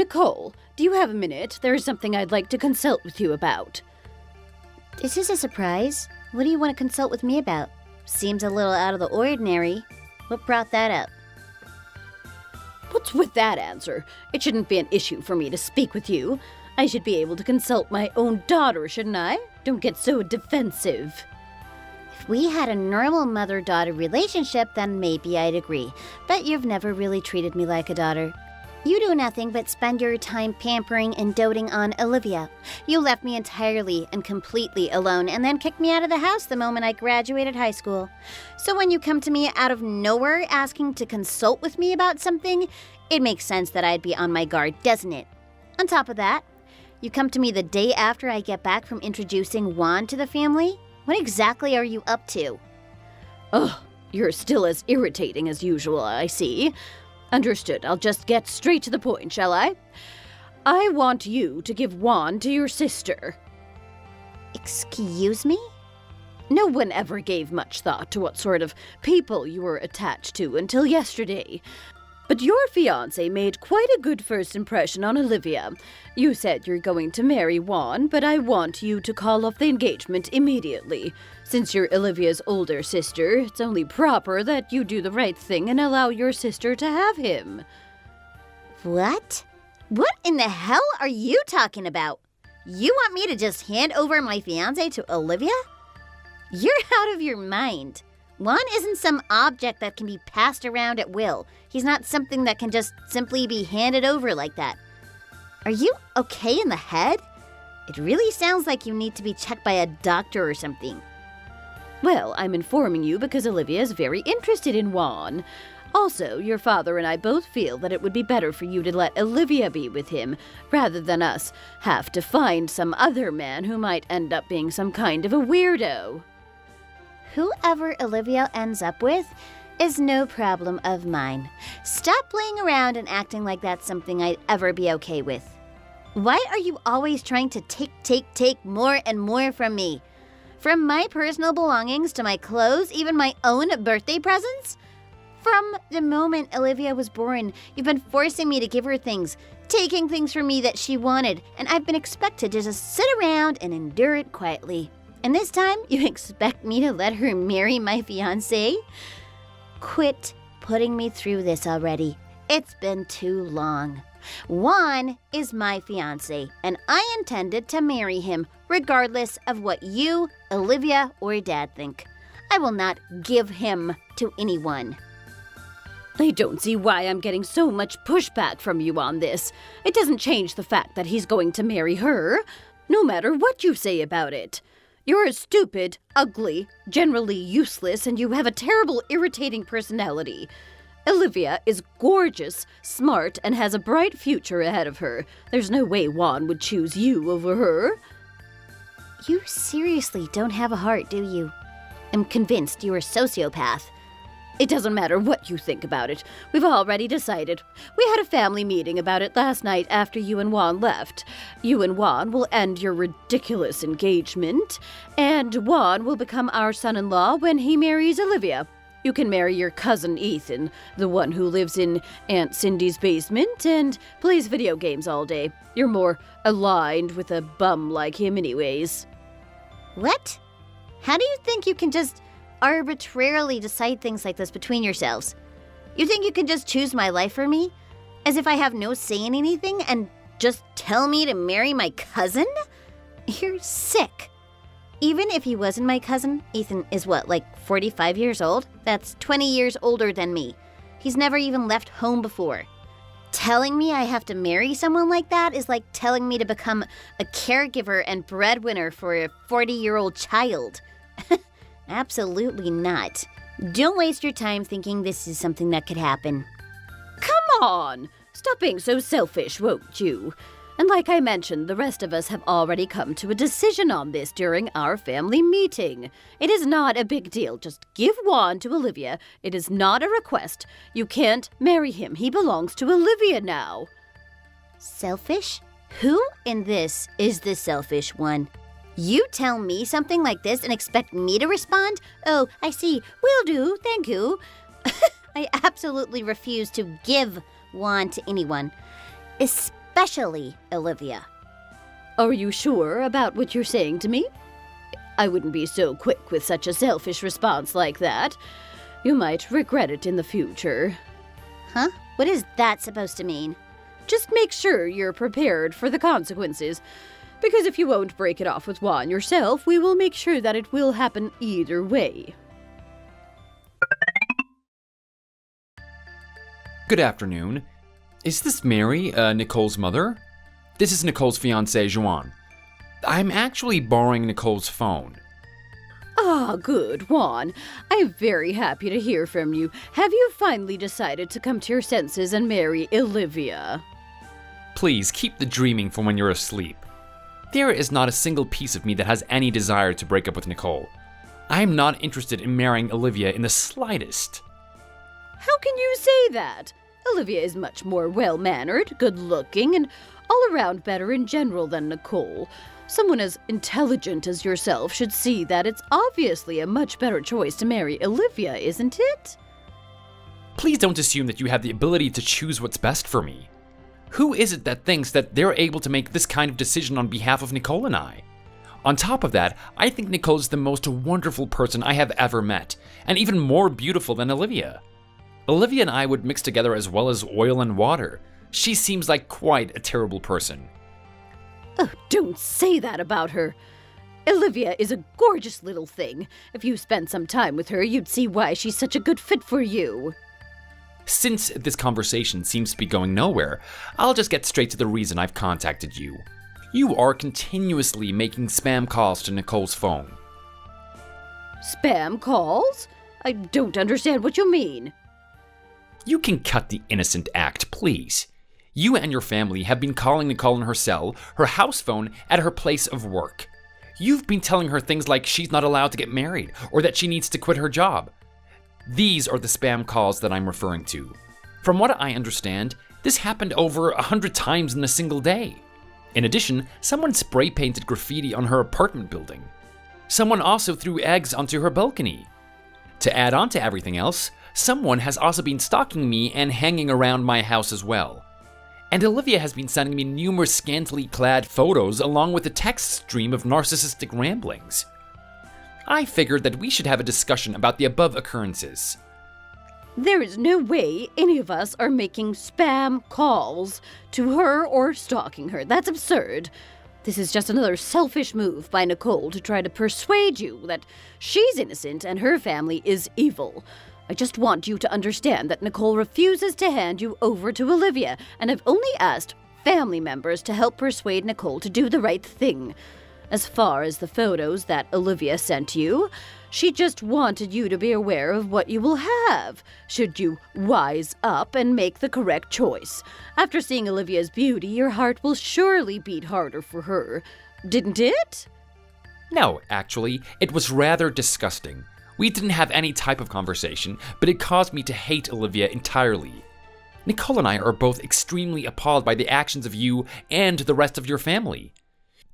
Nicole, do you have a minute? There is something I'd like to consult with you about. This is a surprise. What do you want to consult with me about? Seems a little out of the ordinary. What brought that up? What's with that answer? It shouldn't be an issue for me to speak with you. I should be able to consult my own daughter, shouldn't I? Don't get so defensive. If we had a normal mother-daughter relationship, then maybe I'd agree. But you've never really treated me like a daughter. You do nothing but spend your time pampering and doting on Olivia. You left me entirely and completely alone and then kicked me out of the house the moment I graduated high school. So when you come to me out of nowhere asking to consult with me about something, it makes sense that I'd be on my guard, doesn't it? On top of that, you come to me the day after I get back from introducing Juan to the family? What exactly are you up to? Ugh, you're still as irritating as usual, I see. Understood. I'll just get straight to the point, shall I? I want you to give Juan to your sister. Excuse me? No one ever gave much thought to what sort of people you were attached to until yesterday. But your fiancé made quite a good first impression on Olivia. You said you're going to marry Juan, but I want you to call off the engagement immediately. Since you're Olivia's older sister, it's only proper that you do the right thing and allow your sister to have him. What? What in the hell are you talking about? You want me to just hand over my fiancé to Olivia? You're out of your mind. Juan isn't some object that can be passed around at will. He's not something that can just simply be handed over like that. Are you okay in the head? It really sounds like you need to be checked by a doctor or something. Well, I'm informing you because Olivia is very interested in Juan. Also, your father and I both feel that it would be better for you to let Olivia be with him, rather than us have to find some other man who might end up being some kind of a weirdo. Whoever Olivia ends up with is no problem of mine. Stop playing around and acting like that's something I'd ever be okay with. Why are you always trying to take more and more from me? From my personal belongings to my clothes, even my own birthday presents? From the moment Olivia was born, you've been forcing me to give her things, taking things from me that she wanted, and I've been expected to just sit around and endure it quietly. And this time, you expect me to let her marry my fiancé? Quit putting me through this already. It's been too long. Juan is my fiancé, and I intended to marry him, regardless of what you, Olivia, or Dad think. I will not give him to anyone. I don't see why I'm getting so much pushback from you on this. It doesn't change the fact that he's going to marry her, no matter what you say about it. You're stupid, ugly, generally useless, and you have a terrible, irritating personality. Olivia is gorgeous, smart, and has a bright future ahead of her. There's no way Juan would choose you over her. You seriously don't have a heart, do you? I'm convinced you're a sociopath. It doesn't matter what you think about it. We've already decided. We had a family meeting about it last night after you and Juan left. You and Juan will end your ridiculous engagement, and Juan will become our son-in-law when he marries Olivia. You can marry your cousin Ethan, the one who lives in Aunt Cindy's basement and plays video games all day. You're more aligned with a bum like him anyways. What? How do you think you can just arbitrarily decide things like this between yourselves? You think you can just choose my life for me? As if I have no say in anything and just tell me to marry my cousin? You're sick. Even if he wasn't my cousin, Ethan is what, like 45 years old? That's 20 years older than me. He's never even left home before. Telling me I have to marry someone like that is like telling me to become a caregiver and breadwinner for a 40-year-old child. Absolutely not. Don't waste your time thinking this is something that could happen. Come on! Stop being so selfish, won't you? And like I mentioned, the rest of us have already come to a decision on this during our family meeting. It is not a big deal. Just give Juan to Olivia. It is not a request. You can't marry him. He belongs to Olivia now. Selfish? Who in this is the selfish one? You tell me something like this and expect me to respond? Oh, I see. Will do. Thank you. I absolutely refuse to give Juan to anyone. Especially especially Olivia. Are you sure about what you're saying to me? I wouldn't be so quick with such a selfish response like that. You might regret it in the future. Huh? What is that supposed to mean? Just make sure you're prepared for the consequences. Because if you won't break it off with Juan yourself, we will make sure that it will happen either way. Good afternoon. Is this Mary, Nicole's mother? This is Nicole's fiancé, Juan. I'm actually borrowing Nicole's phone. Ah, good, Juan. I'm very happy to hear from you. Have you finally decided to come to your senses and marry Olivia? Please keep the dreaming for when you're asleep. There is not a single piece of me that has any desire to break up with Nicole. I am not interested in marrying Olivia in the slightest. How can you say that? Olivia is much more well-mannered, good-looking, and all around better in general than Nicole. Someone as intelligent as yourself should see that it's obviously a much better choice to marry Olivia, isn't it? Please don't assume that you have the ability to choose what's best for me. Who is it that thinks that they're able to make this kind of decision on behalf of Nicole and I? On top of that, I think Nicole is the most wonderful person I have ever met, and even more beautiful than Olivia. Olivia and I would mix together as well as oil and water. She seems like quite a terrible person. Oh, don't say that about her. Olivia is a gorgeous little thing. If you spent some time with her, you'd see why she's such a good fit for you. Since this conversation seems to be going nowhere, I'll just get straight to the reason I've contacted you. You are continuously making spam calls to Nicole's phone. Spam calls? I don't understand what you mean. You can cut the innocent act, please. You and your family have been calling Nicole on her cell, her house phone, at her place of work. You've been telling her things like she's not allowed to get married or that she needs to quit her job. These are the spam calls that I'm referring to. From what I understand, this happened over 100 times in a single day. In addition, someone spray painted graffiti on her apartment building. Someone also threw eggs onto her balcony. To add on to everything else, someone has also been stalking me and hanging around my house as well. And Olivia has been sending me numerous scantily clad photos along with a text stream of narcissistic ramblings. I figured that we should have a discussion about the above occurrences. There is no way any of us are making spam calls to her or stalking her. That's absurd. This is just another selfish move by Nicole to try to persuade you that she's innocent and her family is evil. I just want you to understand that Nicole refuses to hand you over to Olivia, and I've only asked family members to help persuade Nicole to do the right thing. As far as the photos that Olivia sent you, she just wanted you to be aware of what you will have, should you wise up and make the correct choice. After seeing Olivia's beauty, your heart will surely beat harder for her. Didn't it? No, actually, it was rather disgusting. We didn't have any type of conversation, but it caused me to hate Olivia entirely. Nicole and I are both extremely appalled by the actions of you and the rest of your family.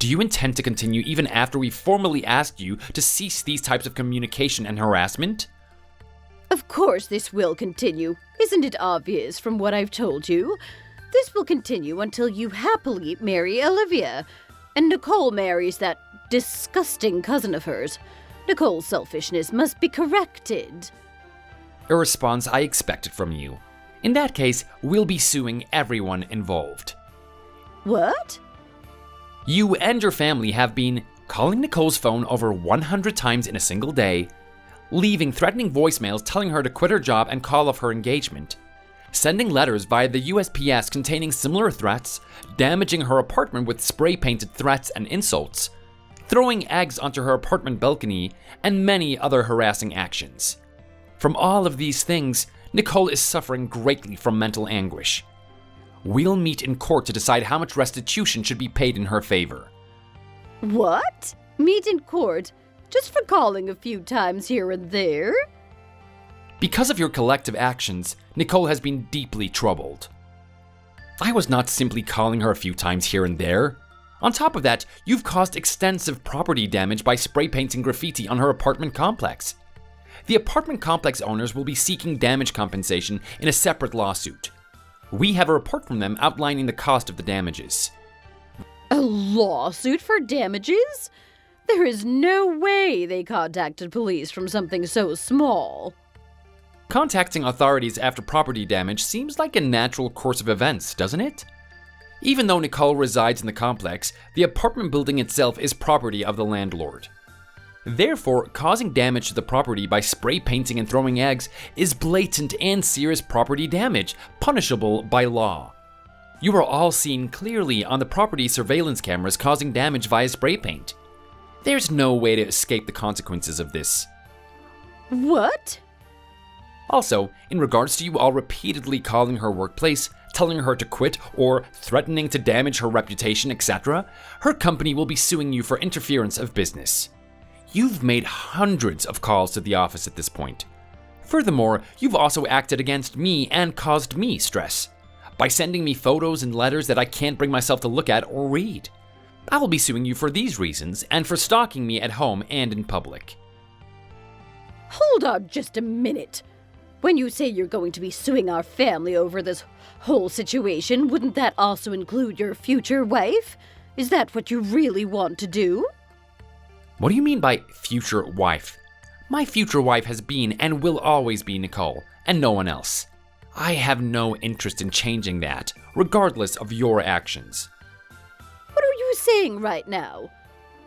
Do you intend to continue even after we formally asked you to cease these types of communication and harassment? Of course this will continue. Isn't it obvious from what I've told you? This will continue until you happily marry Olivia, and Nicole marries that disgusting cousin of hers. Nicole's selfishness must be corrected. A response I expected from you. In that case, we'll be suing everyone involved. What? You and your family have been calling Nicole's phone over 100 times in a single day, leaving threatening voicemails telling her to quit her job and call off her engagement, sending letters via the USPS containing similar threats, damaging her apartment with spray-painted threats and insults, throwing eggs onto her apartment balcony, and many other harassing actions. From all of these things, Nicole is suffering greatly from mental anguish. We'll meet in court to decide how much restitution should be paid in her favor. What? Meet in court? Just for calling a few times here and there? Because of your collective actions, Nicole has been deeply troubled. I was not simply calling her a few times here and there. On top of that, you've caused extensive property damage by spray painting graffiti on her apartment complex. The apartment complex owners will be seeking damage compensation in a separate lawsuit. We have a report from them outlining the cost of the damages. A lawsuit for damages? There is no way they contacted police from something so small. Contacting authorities after property damage seems like a natural course of events, doesn't it? Even though Nicole resides in the complex, the apartment building itself is property of the landlord. Therefore, causing damage to the property by spray painting and throwing eggs is blatant and serious property damage, punishable by law. You are all seen clearly on the property surveillance cameras causing damage via spray paint. There's no way to escape the consequences of this. What? Also, in regards to you all repeatedly calling her workplace, telling her to quit, or threatening to damage her reputation, etc., her company will be suing you for interference of business. You've made hundreds of calls to the office at this point. Furthermore, you've also acted against me and caused me stress by sending me photos and letters that I can't bring myself to look at or read. I will be suing you for these reasons and for stalking me at home and in public. Hold on just a minute. When you say you're going to be suing our family over this whole situation, wouldn't that also include your future wife? Is that what you really want to do? What do you mean by future wife? My future wife has been and will always be Nicole, and no one else. I have no interest in changing that, regardless of your actions. What are you saying right now?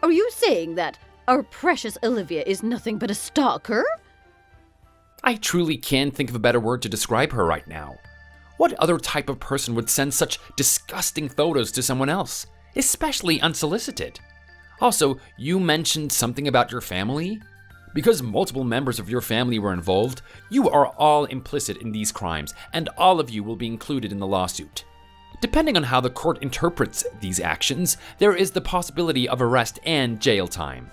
Are you saying that our precious Olivia is nothing but a stalker? I truly can't think of a better word to describe her right now. What other type of person would send such disgusting photos to someone else, especially unsolicited? Also, you mentioned something about your family? Because multiple members of your family were involved, you are all implicit in these crimes, and all of you will be included in the lawsuit. Depending on how the court interprets these actions, there is the possibility of arrest and jail time.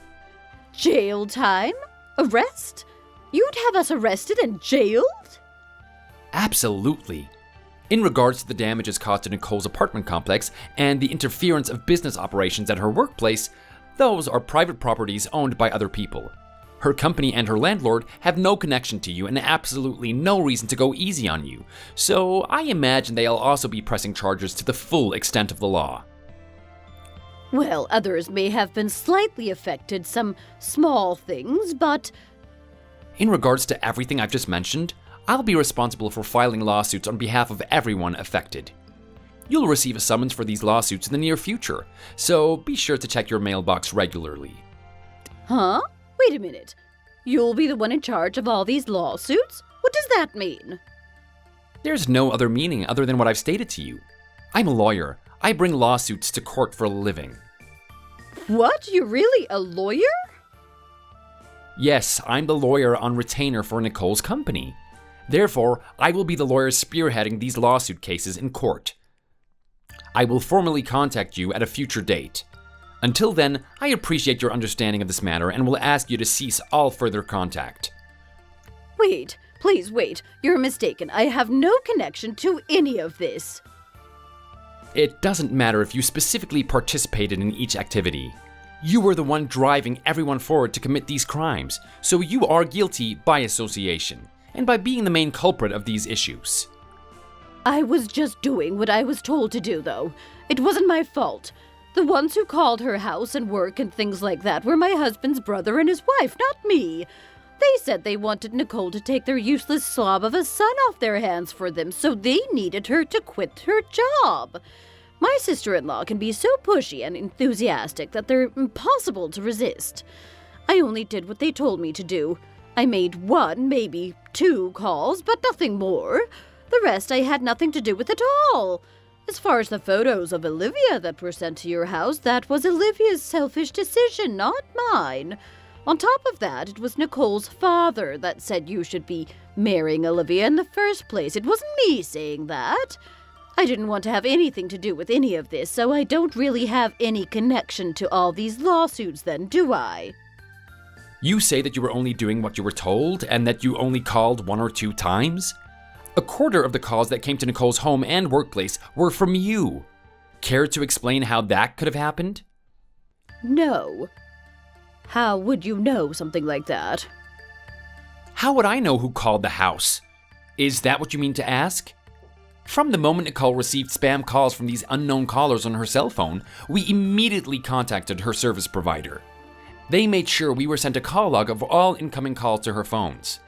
Jail time? Arrest? You'd have us arrested and jailed? Absolutely. In regards to the damages caused to Nicole's apartment complex and the interference of business operations at her workplace, those are private properties owned by other people. Her company and her landlord have no connection to you and absolutely no reason to go easy on you, so I imagine they'll also be pressing charges to the full extent of the law. Well, others may have been slightly affected, some small things, but... In regards to everything I've just mentioned, I'll be responsible for filing lawsuits on behalf of everyone affected. You'll receive a summons for these lawsuits in the near future, so be sure to check your mailbox regularly. Huh? Wait a minute. You'll be the one in charge of all these lawsuits? What does that mean? There's no other meaning other than what I've stated to you. I'm a lawyer. I bring lawsuits to court for a living. What? You're really a lawyer? Yes, I'm the lawyer on retainer for Nicole's company. Therefore, I will be the lawyer spearheading these lawsuit cases in court. I will formally contact you at a future date. Until then, I appreciate your understanding of this matter and will ask you to cease all further contact. Wait, please wait. You're mistaken. I have no connection to any of this. It doesn't matter if you specifically participated in each activity. You were the one driving everyone forward to commit these crimes, so you are guilty by association, and by being the main culprit of these issues. I was just doing what I was told to do, though. It wasn't my fault. The ones who called her house and work and things like that were my husband's brother and his wife, not me. They said they wanted Nicole to take their useless slob of a son off their hands for them, so they needed her to quit her job. My sister-in-law can be so pushy and enthusiastic that they're impossible to resist. I only did what they told me to do. I made 1, maybe 2 calls, but nothing more. The rest I had nothing to do with at all. As far as the photos of Olivia that were sent to your house, that was Olivia's selfish decision, not mine. On top of that, it was Nicole's father that said you should be marrying Olivia in the first place. It wasn't me saying that. I didn't want to have anything to do with any of this, so I don't really have any connection to all these lawsuits then, do I? You say that you were only doing what you were told and that you only called 1 or 2 times? A quarter of the calls that came to Nicole's home and workplace were from you. Care to explain how that could have happened? No. How would you know something like that? How would I know who called the house? Is that what you mean to ask? From the moment Nicole received spam calls from these unknown callers on her cell phone, we immediately contacted her service provider. They made sure we were sent a call log of all incoming calls to her phones.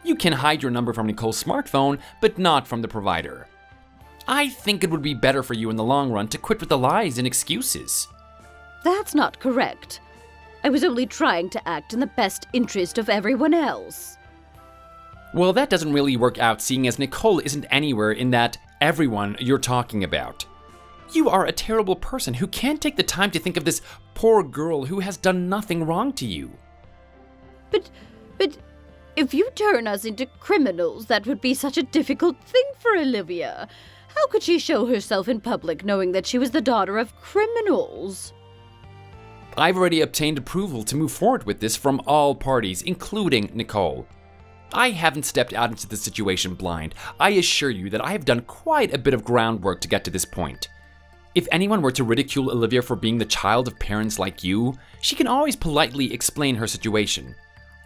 You can hide your number from Nicole's smartphone, but not from the provider. I think it would be better for you in the long run to quit with the lies and excuses. That's not correct. I was only trying to act in the best interest of everyone else. Well, that doesn't really work out, seeing as Nicole isn't anywhere in that everyone you're talking about. You are a terrible person who can't take the time to think of this poor girl who has done nothing wrong to you. But if you turn us into criminals, that would be such a difficult thing for Olivia. How could she show herself in public knowing that she was the daughter of criminals? I've already obtained approval to move forward with this from all parties, including Nicole. I haven't stepped out into the situation blind. I assure you that I have done quite a bit of groundwork to get to this point. If anyone were to ridicule Olivia for being the child of parents like you, she can always politely explain her situation.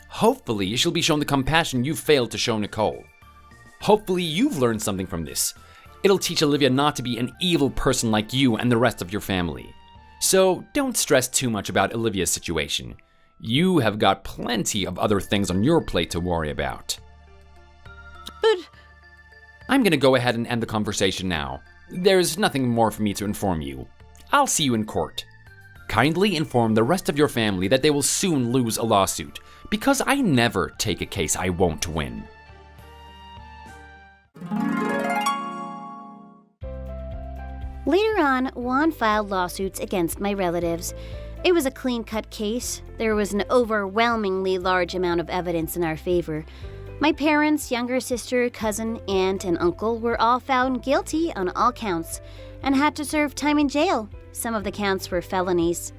Hopefully, she'll be shown the compassion you failed to show Nicole. Hopefully, you've learned something from this. It'll teach Olivia not to be an evil person like you and the rest of your family. So don't stress too much about Olivia's situation. You have got plenty of other things on your plate to worry about. But I'm gonna go ahead and end the conversation now. There's nothing more for me to inform you. I'll see you in court. Kindly inform the rest of your family that they will soon lose a lawsuit, because I never take a case I won't win. Later on, Juan filed lawsuits against my relatives. It was a clean-cut case. There was an overwhelmingly large amount of evidence in our favor. My parents, younger sister, cousin, aunt, and uncle were all found guilty on all counts and had to serve time in jail. Some of the counts were felonies.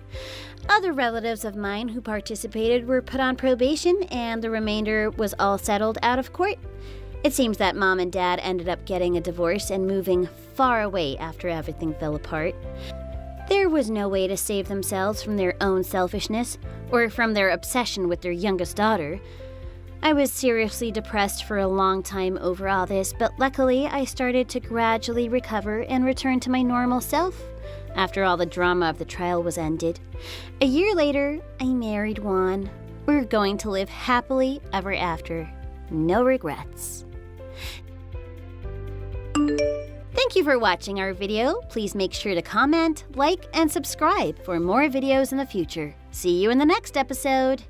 Other relatives of mine who participated were put on probation, and the remainder was all settled out of court. It seems that Mom and Dad ended up getting a divorce and moving far away after everything fell apart. There was no way to save themselves from their own selfishness or from their obsession with their youngest daughter. I was seriously depressed for a long time over all this, but luckily I started to gradually recover and return to my normal self after all the drama of the trial was ended. A year later, I married Juan. We're going to live happily ever after. No regrets. Thank you for watching our video. Please make sure to comment, like, and subscribe for more videos in the future. See you in the next episode.